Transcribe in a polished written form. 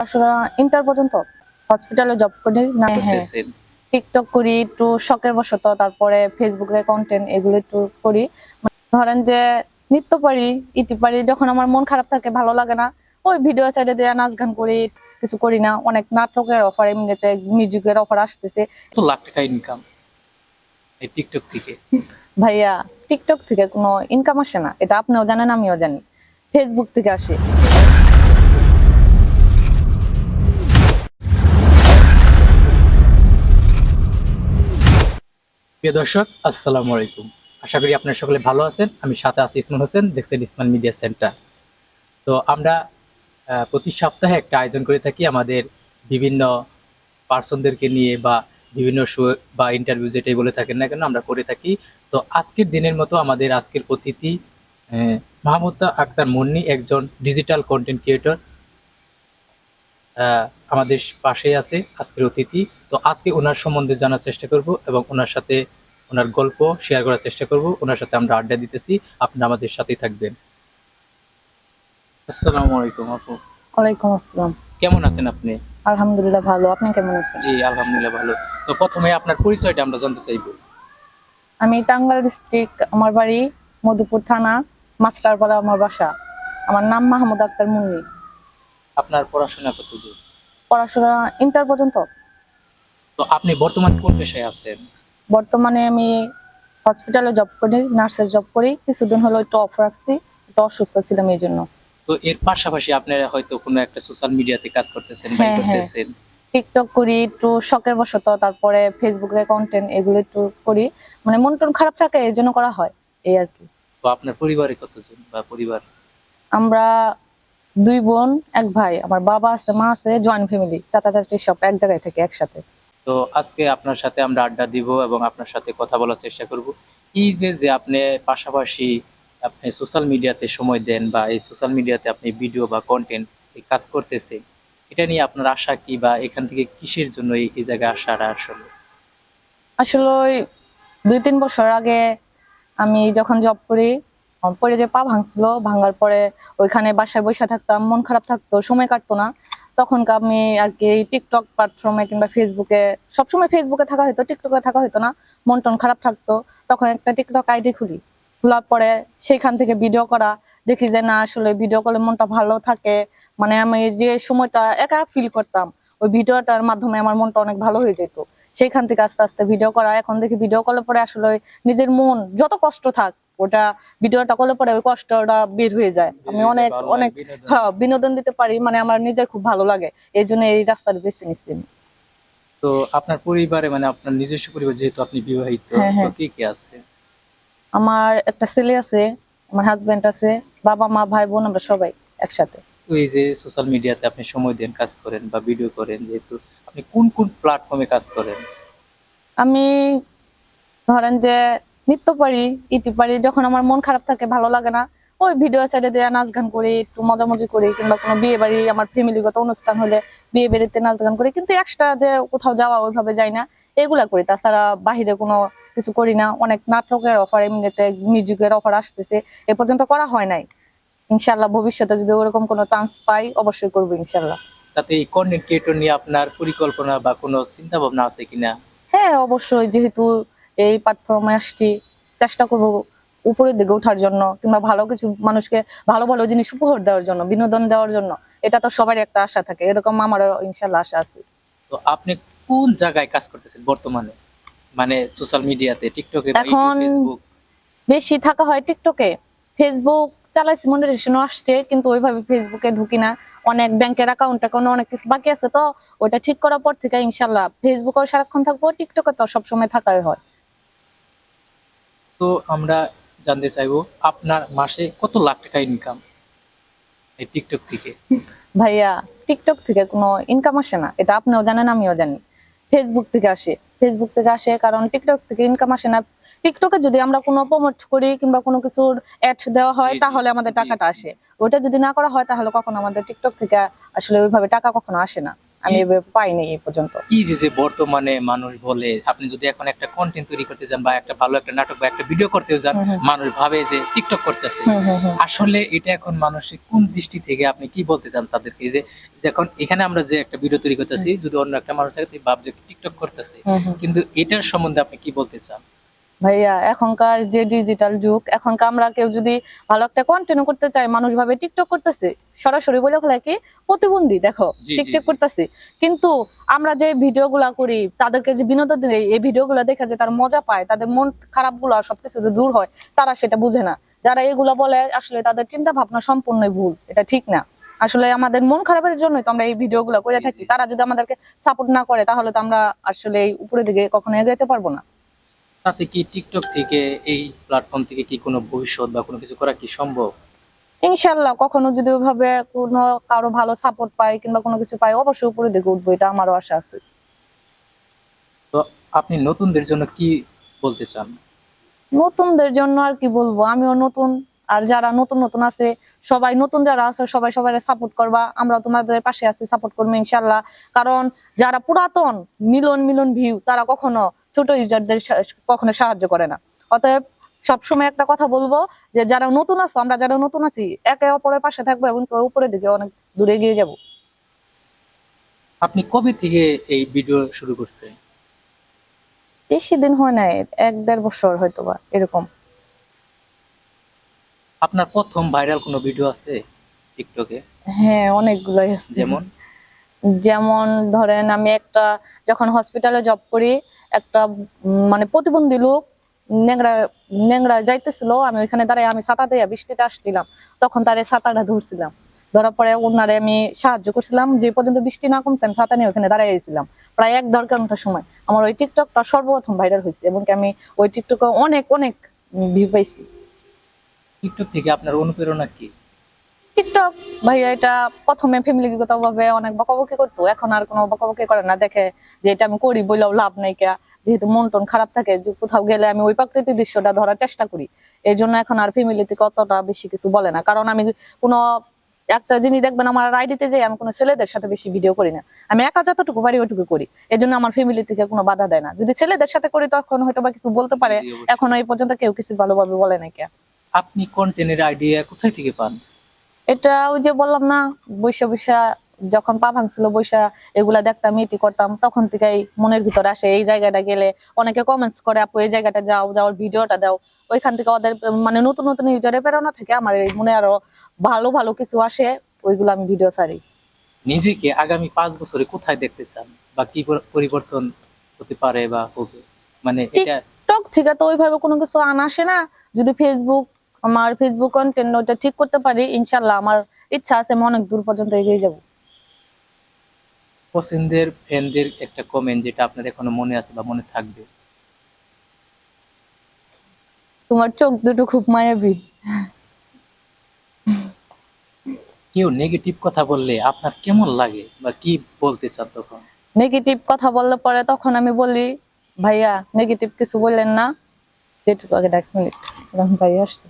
পড়াশোনা ইন্টার পর্যন্ত হসপিটালে জব করি না। হ্যাঁ, টিকটক করি একটু শখের বশত, তারপরে ফেসবুকে কন্টেন্ট এগুলো একটু করি। ধরেন যে নৃত্য পারি, ইতি পারি, যখন আমার মন খারাপ থাকে ভালো লাগে না ওই ভিডিও সাইডে দিয়ে নাচ গান করি, কিছু করি না। অনেক নাটকের অফার, এমনিতে মিউজিকের অফার আসতেছে। তো লাখ টাকা ইনকাম এই টিকটক থেকে। ভাইয়া, টিকটক থেকে কোনো ইনকাম আসে না, এটা আপনিও জানেন আমিও জানি। ফেসবুক থেকে আসে। প্রিয় দর্শক, আসসালামু আলাইকুম। আশা করি আপনারা সকলে ভালো আছেন। আমি সাথে আছি ইসমান হোসেন, দেখছেন ইসমান মিডিয়া সেন্টার। তো আমরা প্রতি সপ্তাহে একটা আয়োজন করে থাকি আমাদের বিভিন্ন পার্সনদেরকে নিয়ে, বা বিভিন্ন শো বা ইন্টারভিউ যেটাই বলে থাকেন না কেন আমরা করে থাকি। তো আজকের দিনের মতো আমাদের আজকের অতিথি মাহমুদা আক্তার মুন্নি, একজন ডিজিটাল কন্টেন্ট ক্রিয়েটর, আমাদের পাশেই আছে আজকের অতিথি। তো আজকে ওনার সম্বন্ধে জানার চেষ্টা করব এবং ওনার সাথে ওনার গল্প শেয়ার করার চেষ্টা করব। ওনার সাথে আমরা আড্ডা দিতেছি, আপনারা আমাদের সাথেই থাকবেন। আসসালামু আলাইকুম আপু। ওয়ালাইকুম আসসালাম। কেমন আছেন আপনি? আলহামদুলিল্লাহ ভালো, আপনি কেমন আছেন? জি আলহামদুলিল্লাহ ভালো। তো প্রথমে আপনার পরিচয়টা আমরা জানতে চাইবো। আমি টাঙ্গাইল ডিস্ট্রিক্ট, আমার বাড়ি মধুপুর থানা, মাস্টারপাড়া আমার বাসা। আমার নাম মাহমুদা আক্তার মুন্নি। আপনার পড়াশোনা কতদূর? পড়াশোনা ইন্টার পর্যন্ত। তো আপনি বর্তমান কোন পেশায় আছেন? বর্তমানে আমি হসপিটালে জব করি, নার্সের জব করি। কিছুদিন হলো একটু অফ রাখছি, একটু অসুস্থ ছিলাম এই জন্য। তো এর পাশাপাশি আপনারা হয়তো কোনো একটা সোশ্যাল মিডিয়াতে কাজ করতেছেন বা হ্যাঁ, হ্যাঁ, করতেছেন। টিকটক করি একটু শখের বশত, তারপরে ফেসবুকে কন্টেন্ট এগুলো একটু করি। মানে মন টন খারাপ থাকে এই জন্য করা হয়, এই আর কি। তো আপনার পরিবারে কতজন বা পরিবার? আমরা 2 বোন 1 ভাই। আমার বাবা আছে, মা আছে, জয়েন্ট ফ্যামিলি, চাচা চাচি সব এক জায়গায় থেকে একসাথে। তো আজকে আপনার সাথে আমরা আড্ডা দিব এবং আপনার সাথে কথা বলার চেষ্টা করব। এই যে আপনি পাশাপাশি আপনি সোশ্যাল মিডিয়াতে সময় দেন, বা এই সোশ্যাল মিডিয়াতে আপনি ভিডিও বা কন্টেন্ট যে কাজ করতেছে, এটা নিয়ে আপনার আশা কি, বা এখান থেকে কিসের জন্য এই জায়গায় আসাটা আসলে? আসলে ওই 2-3 বছর আগে আমি যখন জব করি, পরে যে পা ভাঙছিল, ভাঙার পরে ওইখানে বাসায় বসে থাকতাম, মন খারাপ থাকতো, সময় কাটতো না। তখন আমি আর কি টিকটক প্ল্যাটফর্মে কিংবা ফেসবুকে, সবসময় ফেসবুকে থাকা হতো, টিকটকে থাকা হতো না। মন টন খারাপ থাকতো, তখন একটা টিকটক আইডি খুলি। খোলার পরে সেখান থেকে ভিডিও করা, দেখি যে না আসলে ভিডিও করলে মনটা ভালো থাকে। মানে আমি যে সময়টা একা ফিল করতাম, ওই ভিডিওটার মাধ্যমে আমার মনটা অনেক ভালো হয়ে যেত। সেইখান থেকে আস্তে আস্তে ভিডিও করা। এখন দেখি ভিডিও করলে পরে আসলে নিজের মন যত কষ্ট থাক, ওটা ভিডিওটা করলে পরে ওই কষ্টটা বের হয়ে যায়। আমি অনেক অনেক বিনোদন দিতে পারি, মানে আমার নিজের খুব ভালো লাগে। এই জন্য এই রাস্তাটা বেছে নিচ্ছি। তো আপনার পরিবারে, মানে আপনার নিজস্ব পরিবার, যেহেতু আপনি বিবাহিত, হ্যাঁ, তো হ্যাঁ, কে কে আছে? আমার একটা ছেলে আছে, আমার হাজবেন্ড আছে, বাবা মা ভাই বোন আমরা সবাই একসাথে। তো এই যে সোশ্যাল মিডিয়াতে আপনি সময় দেন, কাজ করেন বা ভিডিও করেন, যেহেতু আপনি কোন কোন প্ল্যাটফর্মে কাজ করেন? আমি ধরেন যে নৃত্য পারি, ইতি পারি, যখন আমার মন খারাপ থাকে ভালো লাগে না ওই ভিডিও সাইডে দিয়ে নাচ গান করি, একটু মজামজি করি, কিংবা কোনো বিয়ে বাড়ি, আমার ফ্যামিলিগত অনুষ্ঠান হলে বিয়ে বাড়িতে নাচ গান করি। কিন্তু এক্সট্রা যে কোথাও যাওয়া ওইভাবে যাই না, এগুলা করি। তাছাড়া বাহিরে কোনো কিছু করি না। অনেক নাটকের অফার, এমনিতে মিউজিকের অফার আসতেছে, এ পর্যন্ত করা হয় নাই। ইনশাল্লাহ ভবিষ্যতে যদি ওরকম কোনো চান্স পাই অবশ্যই করবো ইনশাল্লাহ। তাতে এই কন্টেন্ট ক্রিয়েটর নিয়ে আপনার পরিকল্পনা বা কোনো চিন্তা ভাবনা আছে কিনা? হ্যাঁ অবশ্যই, যেহেতু এই প্ল্যাটফর্মে আসছি, চেষ্টা করব উপরের দিকে ওঠার জন্য, কিংবা ভালো কিছু মানুষকে ভালো ভালো জিনিস উপহার দেওয়ার জন্য, বিনোদন দেওয়ার জন্য। এটা তো সবারই একটা আশা থাকে, এরকম আমারও ইনশাল্লাহ আশা আছে। তো আপনি কোন জায়গায় কাজ করতেছেন বর্তমানে, মানে সোশ্যাল মিডিয়াতে, টিকটকে বা ইউটিউব, এখন ফেসবুক? বেশি থাকা হয় টিকটকে। ফেসবুক চালাইছি, মনিটাইজেশনও আসছে, কিন্তু ওইভাবে ফেসবুকে ঢুকি না। অনেক ব্যাংকের অ্যাকাউন্টে কোনো অনেক কিছু বাকি আছে, তো ওইটা ঠিক করার পর থেকে ইনশাল্লাহ ফেসবুকেও সারাক্ষণ থাকবো, টিকটকে তো সবসময় থাকাই হয়। তো আমরা জানতে চাইবো আপনার মাসে কত লাখ টাকা ইনকাম এই টিকটক থেকে? ভাইয়া, টিকটক থেকে কোনো ইনকাম আসে না, এটা আপনিও জানেন আমিও জানি। ফেসবুক থেকে আসে। ফেসবুক থেকে আসে, কারণ টিকটক থেকে ইনকাম আসে না। টিকটকে যদি আমরা কোনো প্রমোট করি কিংবা কোনো কিছুর অ্যাড দেওয়া হয় তাহলে আমাদের টাকাটা আসে। ওটা যদি না করা হয় তাহলে কখনো আমাদের টিকটক থেকে আসলে ওইভাবে টাকা কখনো আসে না। আমি এভাবে পাইনি এই পর্যন্ত। কি যে বর্তমানে মানুষ বলে আপনি যদি এখন একটা কন্টেন্ট তৈরি করতে যান বা একটা ভালো একটা নাটক বা একটা ভিডিও করতেও যান, মানুষ ভাবে যে টিকটক করতেছে। আসলে এটা এখন মানুষের কোন দৃষ্টি থেকে আপনি কি বলতে চান তাদেরকে, যে এখন এখানে আমরা যে একটা ভিডিও তৈরি করতেছি, যদি অন্য একটা মানুষ থাকে ভাববে টিকটক করতেছে, কিন্তু এটার সম্বন্ধে আপনি কি বলতে চান? ভাইয়া এখনকার যে ডিজিটাল যুগ, এখনকার আমরা কেউ যদি ভালো একটা কন্টেন্ট করতে চাই, মানুষ ভাবে টিকটক করতেছে, সরাসরি বলে ফেলে কি প্রতিবন্ধী, দেখো টিকটক করতেছে। কিন্তু আমরা যে ভিডিও গুলা করি, তাদেরকে যে বিনোদন দিই, এই ভিডিও গুলা দেখে যে তার মজা পায়, তাদের মন খারাপ গুলা সবকিছু যে দূর হয়, তারা সেটা বুঝে না। যারা এগুলা বলে আসলে তাদের চিন্তা ভাবনা সম্পূর্ণই ভুল, এটা ঠিক না। আসলে আমাদের মন খারাপের জন্যই তো আমরা এই ভিডিও গুলা করে থাকি। তারা যদি আমাদেরকে সাপোর্ট না করে, তাহলে তো আমরা আসলে এই উপরের দিকে কখনো এগোতে পারবো না। তাতে কি টিকটক থেকে, এই প্ল্যাটফর্ম থেকে কি কোনো ভবিষ্যৎ বা কোনো কিছু করা কি সম্ভব? ইনশাল্লাহ কখনো যদি ওইভাবে কোনো কারো ভালো সাপোর্ট পাই কিংবা কোনো কিছু পাই, অবশ্যই উপরে দিকে উঠবো, এটা আমারও আশা আছে। তো আপনি নতুনদের জন্য কি বলতে চান? নতুনদের জন্য আর কি বলবো, আমিও নতুন, আর যারা নতুন নতুন আছে সবাই, নতুন যারা আছে সবাই সবাই সাপোর্ট করবা, আমরা তোমাদের পাশে আছি, সাপোর্ট করবো ইনশাল্লাহ। কারণ যারা পুরাতন মিলিয়ন মিলিয়ন ভিউ, তারা কখনো ছোট ইউজারদের কখনো সাহায্য করে না। অতএব সবসময় একটা কথা বলবো, যে যারা নতুন আছো, আমরা যারা নতুন আছি, একে অপরের পাশে থাকবো এবং উপরের দিকে অনেক দূরে এগিয়ে যাবো। আপনি কবে থেকে এই ভিডিও শুরু করছেন? বেশি দিন হয় নাই, 1-1.5 বছর হয়তো বা এরকম। আপনার প্রথম ভাইরাল কোনো ভিডিও আছে টিকটকে? হ্যাঁ, অনেকগুলো আছে। যেমন? যেমন ধরেন, আমি একটা যখন হসপিটালে জব করি, একটা মানে প্রতিবন্ধী লোক নেংড়া নেংড়া যাইতেছিল, আমি ওইখানে দাঁড়াই, আমি ছাতা দিয়ে বৃষ্টিতে আসছিলাম, তখন তারে ছাতাটা ধরছিলাম, ধরার পরে ওনারে আমি সাহায্য করছিলাম, যে পর্যন্ত বৃষ্টি না কমছে আমি ছাতা নিয়ে ওখানে দাঁড়াইছিলাম প্রায় 1-1.5 ঘন্টার সময়। আমার ওই টিকটকটা সর্বপ্রথম ভাইরাল হয়েছে, এবং আমি ওই টিকটকে অনেক অনেক ভিউ পাইছি। টিকটক থেকে আপনার অনুপ্রেরণা কি? টিকটক ভাইয়া, এটা প্রথমে ফ্যামিলিগত ভাবে অনেক বকাবকি করতো, এখন আর কোনো বকাবকি করে না, দেখে যে এটা আমি করি বইলেও লাভ নাই কা, যেহেতু মন টন খারাপ থাকে, যে কোথাও গেলে আমি ওই প্রাকৃতিক দৃশ্যটা ধরার চেষ্টা করি। এই জন্য এখন আর ফ্যামিলি থেকে অতটা বেশি কিছু বলে না, কারণ আমি কোনো একটা জিনিস দেখবেন, আমার আইডিতে যাই, আমি কোনো ছেলেদের সাথে বেশি ভিডিও করি না, আমি একা যতটুকু পারি ওইটুকু করি। এই জন্য আমার ফ্যামিলি থেকে কোনো বাধা দেয় না। যদি ছেলেদের সাথে করি তখন হয়তো বা কিছু বলতে পারে, জি, অবশ্যই। এখনো এই পর্যন্ত কেউ কিছু ভালোভাবে বলে না কে। আপনি কন্টেন্টের আইডিয়া কোথায় থেকে পান? এটা ওই যে বললাম না, বৈশা বৈশা যখন পা ভাঙছিল, বৈশা এগুলা দেখতাম, ইটি করতাম, তখন থেকেই মনের ভিতরে আসে এই জায়গাটা গেলে অনেকে কমেন্টস করে, আপু এই জায়গাটা যাও, যাওয়ার ভিডিওটা দাও। ওইখান থেকে ওদের মানে নতুন নতুন ইউজারের প্রেরণা থেকে আমার এই মনে আরো ভালো ভালো কিছু আসে, ওইগুলো আমি ভিডিও ছাড়ি। নিজেকে আগামী 5 বছরে কোথায় দেখতে চান, বা কি পরিবর্তন হতে পারে বা হবে, মানে এটা? টিকটক থেকে তো ওইভাবে কোনো কিছু আনা আসে না। যদি আমার ফেসবুক কন্টেন্ট ওটা ঠিক করতে পারি, ইনশাল্লাহ আমার ইচ্ছা আছে আমি অনেক দূর পর্যন্ত এগিয়ে যাবো। পছন্দের ফ্যানদের একটা কমেন্ট যেটা আপনার এখনো মনে আছে বা মনে থাকবে? তোমার চোখ দুটো খুব মায়াবী। কেউ নেগেটিভ কথা বললে আপনার কেমন লাগে বা কি বলতে চান তখন? নেগেটিভ কথা বললে পরে তখন আমি বলি, ভাইয়া নেগেটিভ কিছু বললেন না, যেটুকু আগে 1 মিনিট ভাইয়া আসছে।